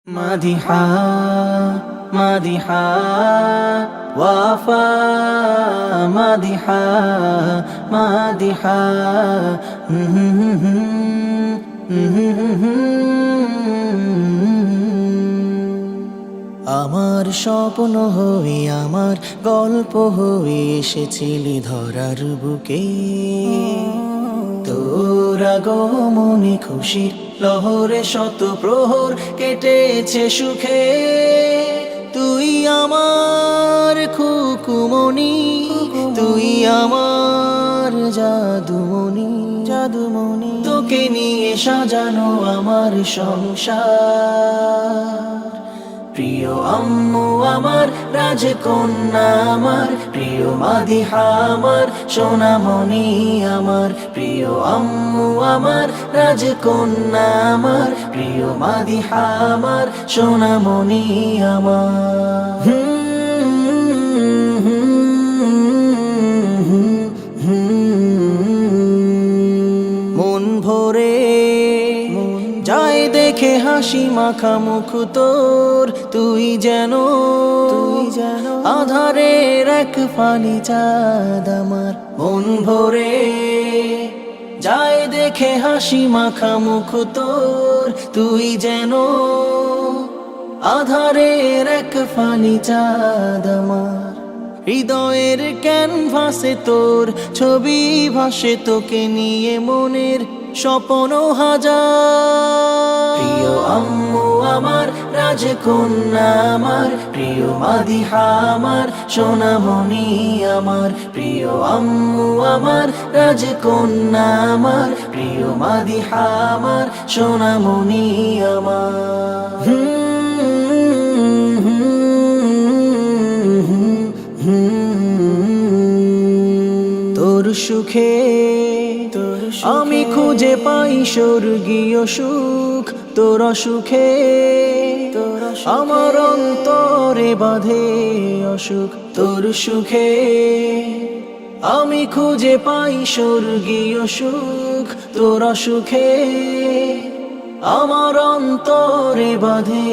মাদিহা মাদিহা ওয়াফা মাদিহা মাদিহা আমার স্বপ্ন হয়ে আমার গল্প হয়ে এসেছিলি ধরার বুকে তোর আগমনে খুশির লহরে শত প্রহর কেটেছে সুখে তুই আমার খুকুমনি তুই আমার জাদুমনি জাদুমনি তোকে নিয়ে সাজানো আমার সংসার প্রিয় আম্মু আমার রাজকন্যা আমার প্রিয় মাদিহা আমার সোনামণি আমার প্রিয় আম্মু আমার রাজকন্যা আমার প্রিয় মাদিহা আমার সোনামণি আমার মন ভরে যায় দেখে হাসি মাখা মুখ তোর তুই যেন আধারের এক ফালি চাঁদ আমার মন ভরে যায় দেখে হাসি মাখা মুখ তোর তুই যেন আধারের এক ফালি চাঁদ আমার হৃদয়ের ক্যানভাসে তোর ছবি ভাসে তোকে নিয়ে মনের স্বপ্ন হাজার প্রিয় আম্মু আমার রাজকন্যা আমার প্রিয় মাদিহা আমার সোনামণি আমার প্রিয় আম্মু আমার রাজকন্যা আমার প্রিয় মাদিহা আমার সোনামণি আমার তোর সুখে আমি খুঁজে পাই স্বর্গীয় সুখ তোর সুখে আমার অন্তরে বাঁধে অসুখ তোর সুখে আমি খুঁজে পাই স্বর্গীয় সুখ তোর সুখে আমার অন্তরে বাঁধে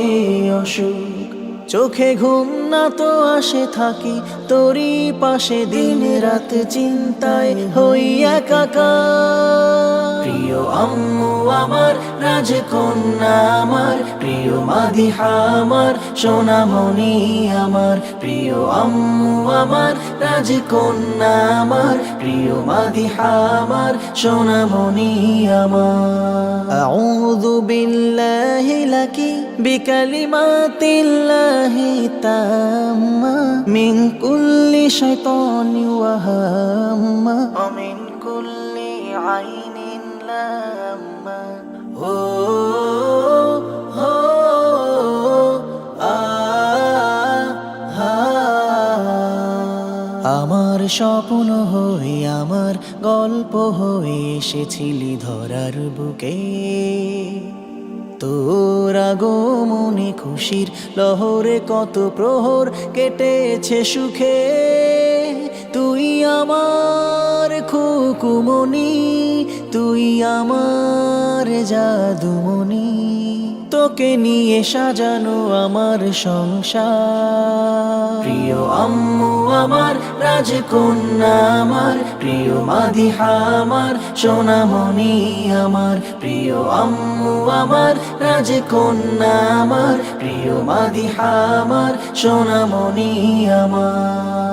অসুখ চোখে ঘুম না তো আসে থাকি তোরই পাশে দিন রাত চিন্তায় হই একাকার প্রিয় আম্মু আমার রাজকন্যা আমার প্রিয় মাদিহা আমার সোনামণি আমার প্রিয় আম্মু আমার রাজকন্যা আমার প্রিয় মাদিহা আমার সোনামণি আমার আউযু বিল্লাহি লাকি বিকালিমাতিল্লাহি তাম্মা মিন কুল্লি শাইতানি ওয়া হাম্মা ওয়া মিন কুল্লি আইনিন লাম্মা ও আমার স্বপ্ন হয়ে আমার গল্প হয়ে এসেছিলি ধরার বুকে তোর আগমনে খুশির লহরে কত প্রহর কেটেছে সুখে তুই আমার খুকুমনি তুই আমার জাদুমনি তোকে নিয়ে সাজানো আমার সংসার প্রিয় আম্মু আমার রাজকন্যা আমার প্রিয় মাদিহা আমার সোনামণি আমার প্রিয় আম্মু আমার রাজকন্যা আমার প্রিয় মাদিহা আমার সোনামণি আমার